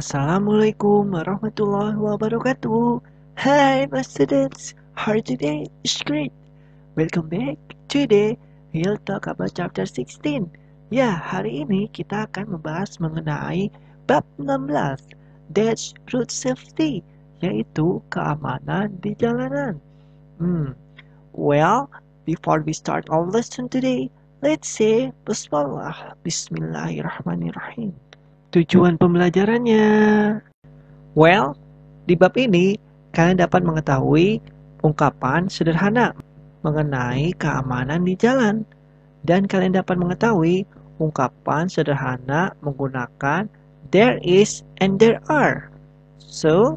Assalamualaikum warahmatullahi wabarakatuh. Hi, my students. How are you today? It's great. Welcome back. Today, we'll talk about chapter 16. Ya, hari ini kita akan membahas mengenai bab 16. That's road safety, yaitu keamanan di jalanan. Well, before we start our lesson today, let's say Bismillah. Bismillahirrahmanirrahim. Tujuan pembelajarannya. Well, di bab ini kalian dapat mengetahui ungkapan sederhana mengenai keamanan di jalan, dan kalian dapat mengetahui ungkapan sederhana menggunakan there is and there are. So,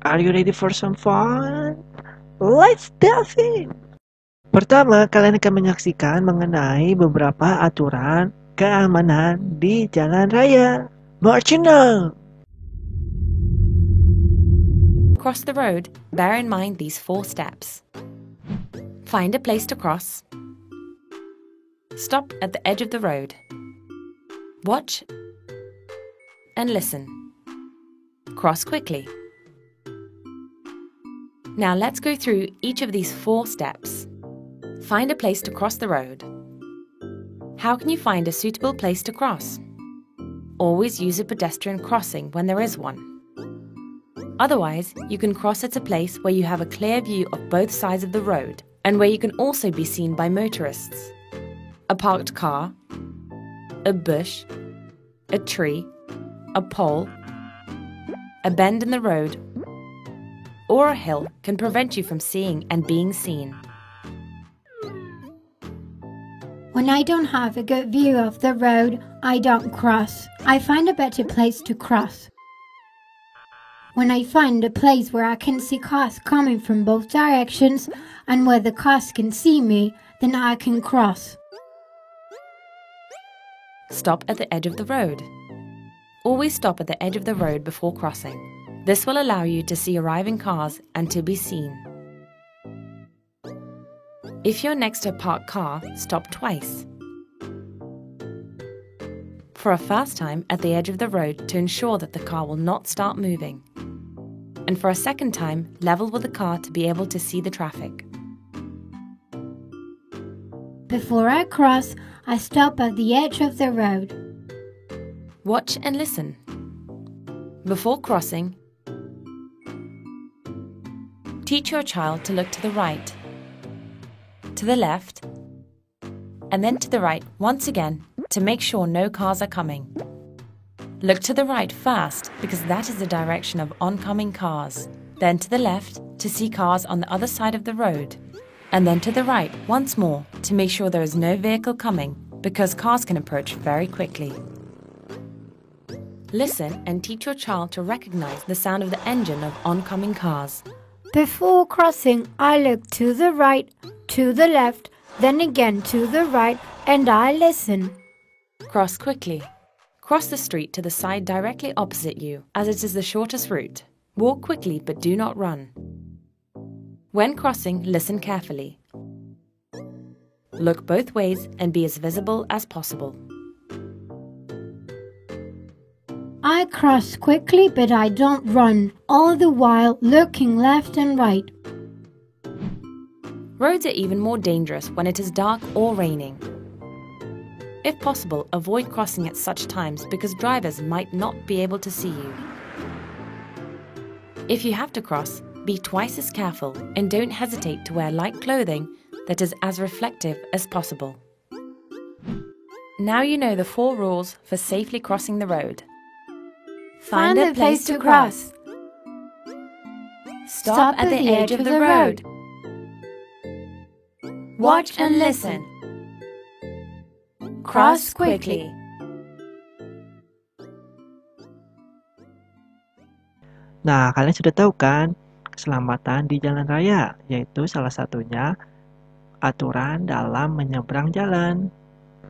are you ready for some fun? Let's dive in! Pertama, kalian akan menyaksikan mengenai beberapa aturan keamanan di jalan raya. Marching now! Cross the road, bear in mind these 4 steps. Find a place to cross. Stop at the edge of the road. Watch and listen. Cross quickly. Now let's go through each of these 4 steps. Find a place to cross the road. How can you find a suitable place to cross? Always use a pedestrian crossing when there is one. Otherwise, you can cross at a place where you have a clear view of both sides of the road and where you can also be seen by motorists. A parked car, a bush, a tree, a pole, a bend in the road, or a hill can prevent you from seeing and being seen. When I don't have a good view of the road, I don't cross. I find a better place to cross. When I find a place where I can see cars coming from both directions and where the cars can see me, then I can cross. Stop at the edge of the road. Always stop at the edge of the road before crossing. This will allow you to see arriving cars and to be seen. If you're next to a parked car, stop twice. For a first time at the edge of the road to ensure that the car will not start moving. And for a second time, level with the car to be able to see the traffic. Before I cross, I stop at the edge of the road. Watch and listen. Before crossing, teach your child to look to the right, to the left, and then to the right once again to make sure no cars are coming. Look to the right first because that is the direction of oncoming cars, then to the left to see cars on the other side of the road, and then to the right once more to make sure there is no vehicle coming because cars can approach very quickly. Listen and teach your child to recognize the sound of the engine of oncoming cars. Before crossing, I look to the right, to the left, then again to the right, and I listen. Cross quickly. Cross the street to the side directly opposite you, as it is the shortest route. Walk quickly but do not run. When crossing, listen carefully. Look both ways and be as visible as possible. I cross quickly but I don't run, all the while looking left and right. Roads are even more dangerous when it is dark or raining. If possible, avoid crossing at such times because drivers might not be able to see you. If you have to cross, be twice as careful and don't hesitate to wear light clothing that is as reflective as possible. Now you know the 4 rules for safely crossing the road. Find a place to cross. Stop at the edge of the road. Watch and listen. Cross quickly. Nah, kalian sudah tahu kan keselamatan di jalan raya, yaitu salah satunya aturan dalam menyeberang jalan.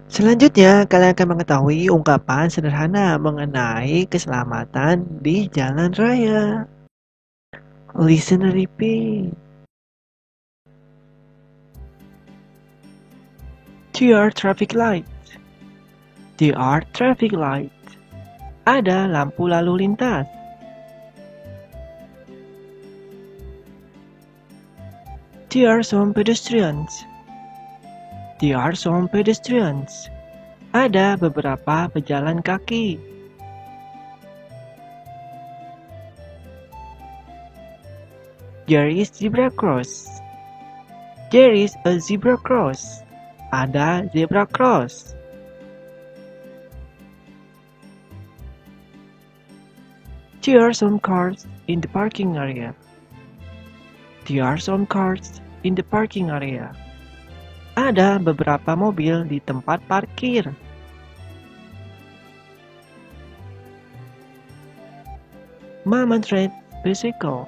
Selanjutnya, kalian akan mengetahui ungkapan sederhana mengenai keselamatan di jalan raya. Listen and repeat. There are traffic lights. There are traffic lights. Ada lampu lalu lintas. There are some pedestrians. There are some pedestrians. Ada beberapa pejalan kaki. There is zebra cross. There is a zebra cross. Ada zebra cross. There are some cars in the parking area. There are some cars in the parking area. Ada beberapa mobil di tempat parkir. Mama rides bicycle.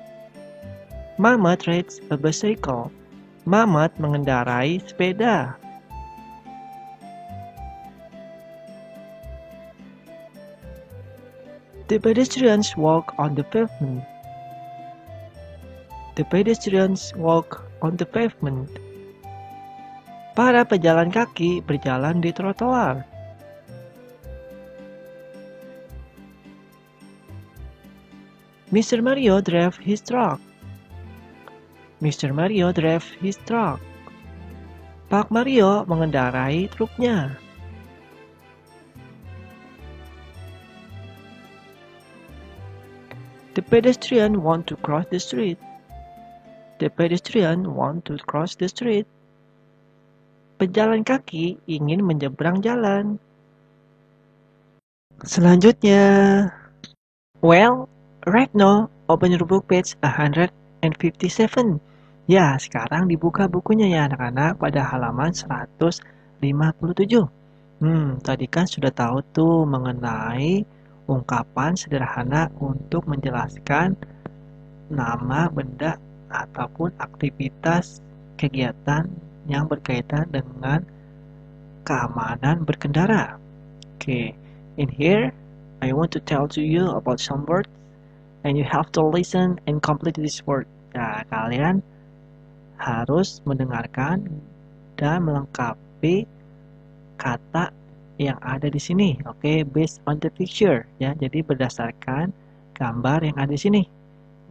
Mama rides a bicycle. Mamat mengendarai sepeda. The pedestrians walk on the pavement. The pedestrians walk on the pavement. Para pejalan kaki berjalan di trotoar. Mr. Mario drive his truck. Mr. Mario drive his truck. Pak Mario mengendarai truknya. The pedestrian want to cross the street. The pedestrian want to cross the street. Pejalan kaki ingin menyeberang jalan. Selanjutnya, well, right now, open your book page 157. Ya, sekarang dibuka bukunya ya anak-anak pada halaman 157. Tadi kan sudah tahu tuh mengenai ungkapan sederhana untuk menjelaskan nama benda ataupun aktivitas kegiatan yang berkaitan dengan keamanan berkendara. Okay, in here I want to tell to you about some words and you have to listen and complete this word. Nah, kalian harus mendengarkan dan melengkapi kata yang ada di sini, oke, based on the picture, ya. Jadi berdasarkan gambar yang ada di sini.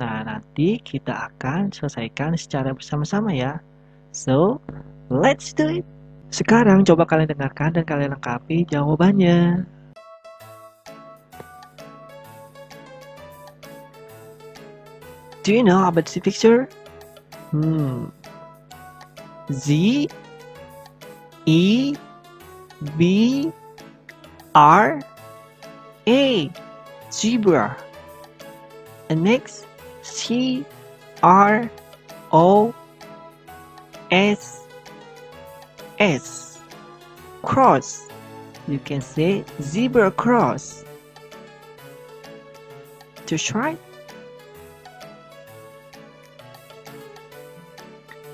Nah, nanti kita akan selesaikan secara bersama-sama ya. So, let's do it. Sekarang coba kalian dengarkan dan kalian lengkapi jawabannya. Do you know about the picture? Z E B R A zebra. And next C R O S S cross. You can say zebra cross. To try.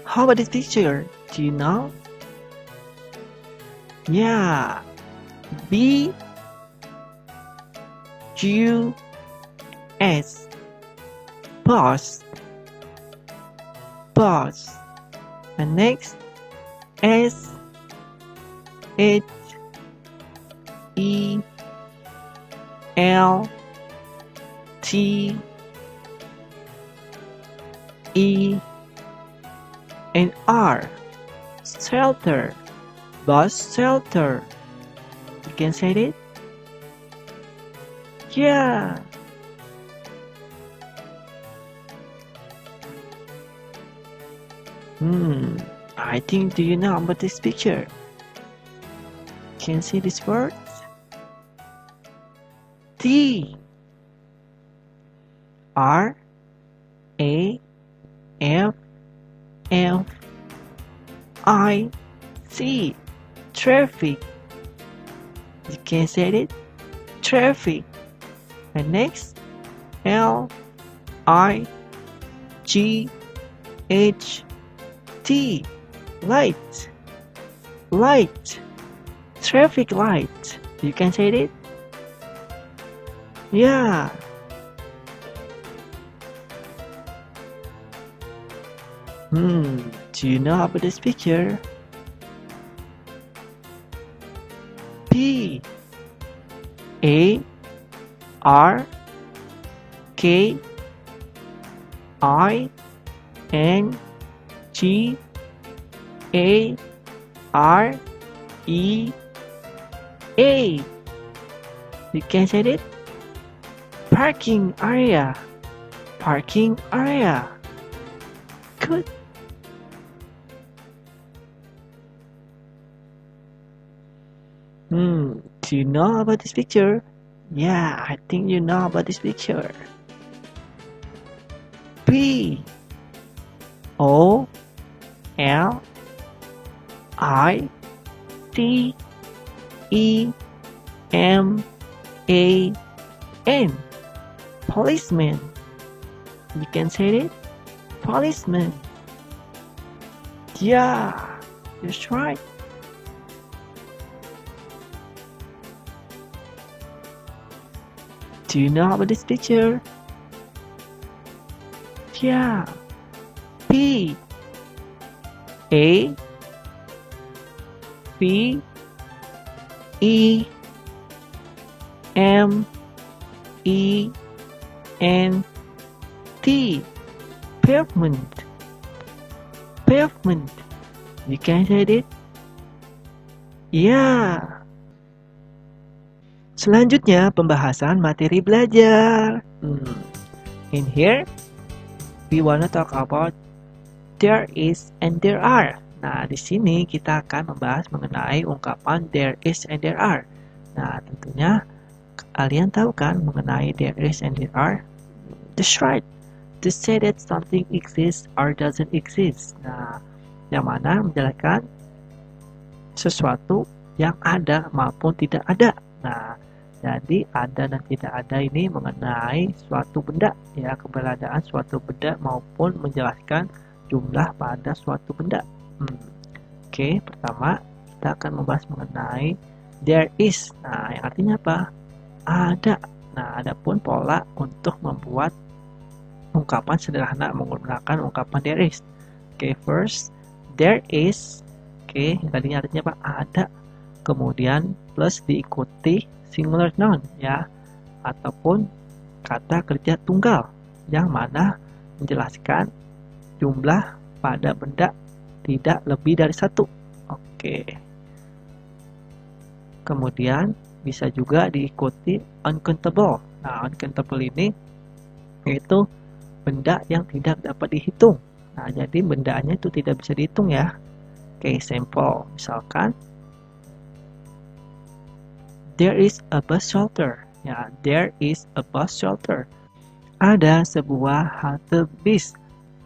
How about this picture? Do you know? Yeah, B U S bus, bus, and next S H E L T E and R, shelter. Bus shelter. You can say it? Yeah. I think, do you know about this picture? Can you see these words? T R A F F I C. Traffic. You can say it? Traffic. And next, L I G H T. Light. Light. Traffic light. You can say it? Yeah. Do you know about this picture? P A R K I N G A R E A. You can say it. Parking area. Parking area. Good. Do you know about this picture? Yeah, I think you know about this picture. P O L I T E M A N. Policeman. You can say it. Policeman. Yeah, that's right. Do you know about this picture? Yeah. P A P E M E N T. Pavement. Pavement. You can say it? Yeah. Selanjutnya pembahasan materi belajar. In here, we wanna talk about there is and there are. Nah, di sini kita akan membahas mengenai ungkapan there is and there are. Nah, tentunya kalian tahu kan mengenai there is and there are? That's right. To say that something exists or doesn't exist. Nah, yang mana menjelaskan sesuatu yang ada maupun tidak ada. Nah, jadi ada dan tidak ada ini mengenai suatu benda, ya, keberadaan suatu benda maupun menjelaskan jumlah pada suatu benda. Oke, pertama kita akan membahas mengenai there is. Nah, yang artinya apa? Ada. Nah, ada pun pola untuk membuat ungkapan sederhana menggunakan ungkapan there is. Oke, first there is. Oke, yang tadinya artinya apa? Ada. Kemudian plus diikuti singular noun, ya, ataupun kata kerja tunggal yang mana menjelaskan jumlah pada benda tidak lebih dari satu. Oke. Kemudian bisa juga diikuti uncountable. Nah, uncountable ini yaitu benda yang tidak dapat dihitung. Nah, jadi bendanya itu tidak bisa dihitung, ya. Oke, sampel. Misalkan there is a bus shelter. Ya, there is a bus shelter. Ada sebuah halte bis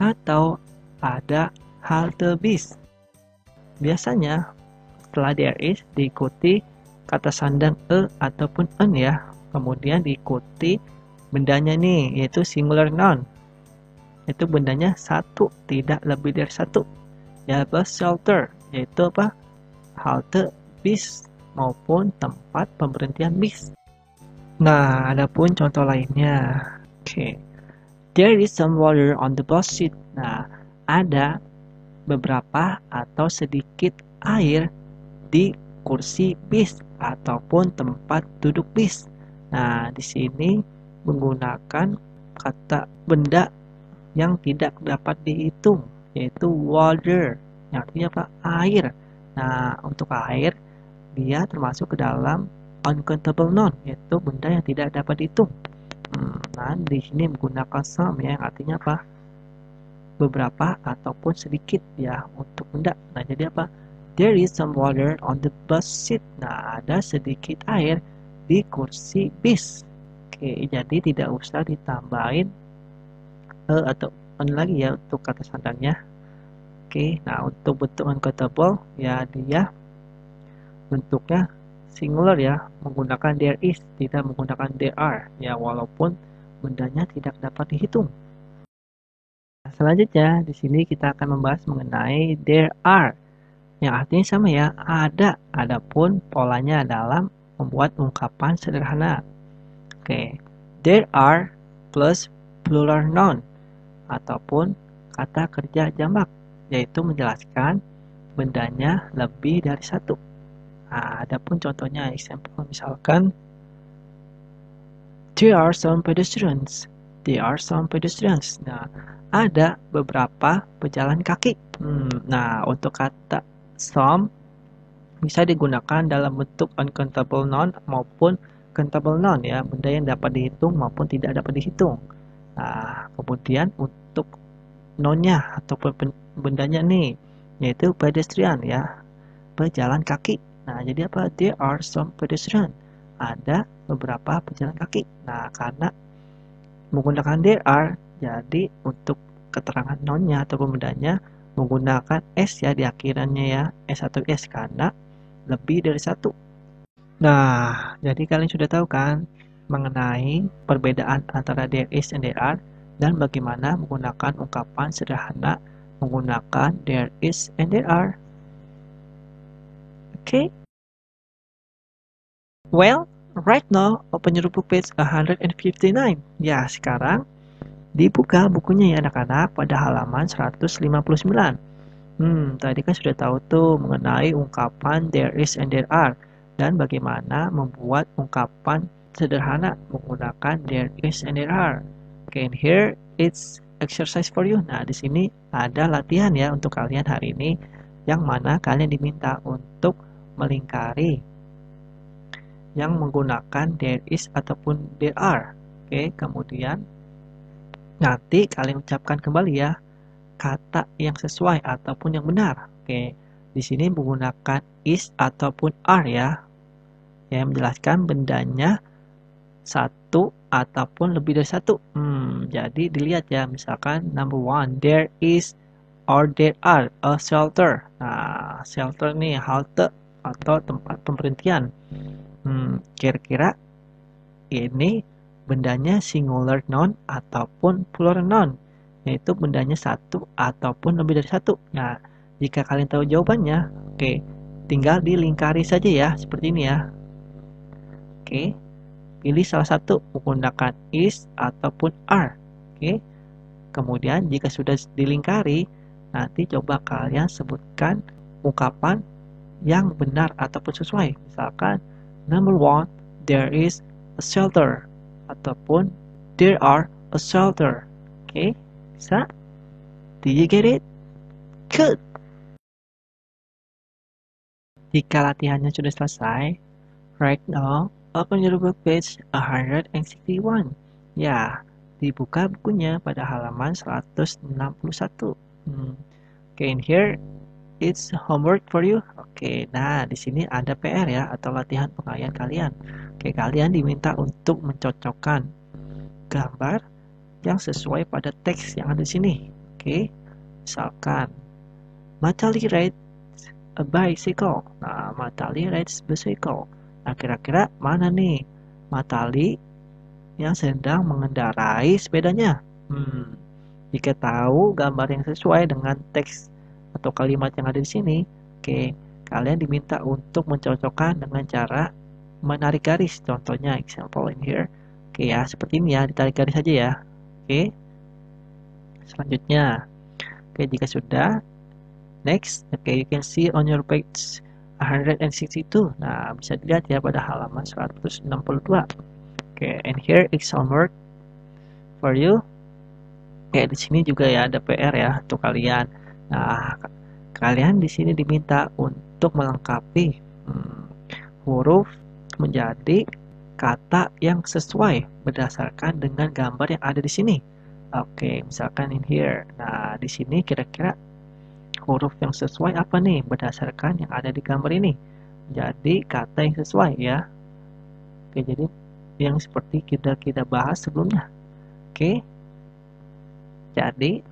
atau ada halte bis. Biasanya setelah there is diikuti kata sandang ataupun an, ya. Kemudian diikuti bendanya nih, yaitu singular noun. Itu bendanya satu, tidak lebih dari satu. Ya, bus shelter, yaitu apa? Halte bis maupun tempat pemberhentian bis. Nah, adapun contoh lainnya. Oke. There is some water on the bus seat. Nah, ada beberapa atau sedikit air di kursi bis ataupun tempat duduk bis. Nah, di sini menggunakan kata benda yang tidak dapat dihitung, yaitu water, yang artinya apa? Air. Nah, untuk air dia termasuk ke dalam uncountable noun, yaitu benda yang tidak dapat dihitung. Nah, di sini menggunakan some, ya, yang artinya apa? Beberapa ataupun sedikit, ya, untuk benda. Nah, jadi apa? There is some water on the bus seat. Nah, ada sedikit air di kursi bis. Oke, jadi tidak usah ditambahin atau on lagi, ya, untuk kata sandangnya. Oke, nah untuk bentuk uncountable, ya, dia bentuknya singular, ya, menggunakan there is, tidak menggunakan there are, ya, walaupun bendanya tidak dapat dihitung. Nah, selanjutnya di sini kita akan membahas mengenai there are, yang artinya sama, ya, ada. Adapun polanya dalam membuat ungkapan sederhana. Oke, there are plus plural noun ataupun kata kerja jamak, yaitu menjelaskan bendanya lebih dari satu. Nah, adapun contohnya example, misalkan There are some pedestrians. There are some pedestrians. Nah, ada beberapa pejalan kaki. Nah, untuk kata some bisa digunakan dalam bentuk uncountable noun maupun countable noun ya, benda yang dapat dihitung maupun tidak dapat dihitung. Nah, kemudian untuk nounnya ataupun bendanya nih, yaitu pedestrian ya, pejalan kaki. Nah, jadi apa? There are some pedestrian. Ada beberapa pejalan kaki. Nah, karena menggunakan there are, jadi untuk keterangan nounnya ataupun bendanya menggunakan s ya di akhirannya ya, s atau s karena lebih dari satu. Nah, jadi kalian sudah tahu kan mengenai perbedaan antara there is and there are dan bagaimana menggunakan ungkapan sederhana menggunakan there is and there are. Okay? Well, right now open your book page 159. Ya, sekarang dibuka bukunya ya anak-anak pada halaman 159. Tadi kan sudah tahu tuh mengenai ungkapan there is and there are dan bagaimana membuat ungkapan sederhana menggunakan there is and there are. Okay, and here it's exercise for you. Nah, di sini ada latihan ya untuk kalian hari ini yang mana kalian diminta untuk melingkari yang menggunakan there is ataupun there are. Oke, kemudian nanti kalian ucapkan kembali ya kata yang sesuai ataupun yang benar. Oke, di sini menggunakan is ataupun are ya. Yang menjelaskan bendanya satu ataupun lebih dari satu. Jadi dilihat ya, misalkan number one, there is or there are a shelter. Nah, shelter nih halte atau tempat pemberhentian. Kira-kira ini bendanya singular noun ataupun plural noun, yaitu bendanya satu ataupun lebih dari satu. Nah, jika kalian tahu jawabannya, oke, tinggal dilingkari saja ya, seperti ini ya. Oke, pilih salah satu menggunakan is ataupun are. Oke, kemudian jika sudah dilingkari, nanti coba kalian sebutkan ungkapan yang benar ataupun sesuai. Misalkan number one, there is a shelter ataupun there are a shelter. Oke, bisa? Did you get it? Good. Jika latihannya sudah selesai, right now open your book page 161. Ya, dibuka bukunya pada halaman 161. Oke, in here it's homework for you. Oke, nah di sini ada PR ya atau latihan pengayaan kalian. Oke, kalian diminta untuk mencocokkan gambar yang sesuai pada teks yang ada di sini. Oke, misalkan Matali rides a bicycle. Nah, Matali rides bicycle. Nah, kira-kira mana nih Matali yang sedang mengendarai sepedanya? Jika tahu gambar yang sesuai dengan teks atau kalimat yang ada di sini, oke, kalian diminta untuk mencocokkan dengan cara menarik garis. Contohnya, example in here. Oke ya, seperti ini ya, ditarik garis saja ya. Oke, selanjutnya, oke, jika sudah, next, oke, you can see on your page 162. Nah, bisa dilihat ya pada halaman 162. Oke, and here is homework for you. Oke, di sini juga ya ada PR ya untuk kalian. Nah, kalian di sini diminta untuk melengkapi huruf menjadi kata yang sesuai berdasarkan dengan gambar yang ada di sini. Oke, misalkan in here. Nah, di sini kira-kira huruf yang sesuai apa nih berdasarkan yang ada di gambar ini? Jadi kata yang sesuai ya. Oke, jadi yang seperti kita bahas sebelumnya. Oke. Jadi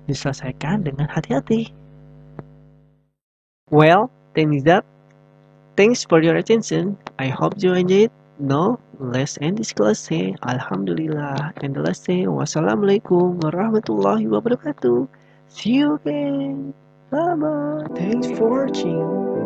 diselesaikan dengan hati-hati. Well, time is up. Thanks for your attention. I hope you enjoyed. Now, let's end this class. Say Alhamdulillah. And let's say Wassalamualaikum warahmatullahi wabarakatuh. See you again. Bye-bye. Thanks for watching.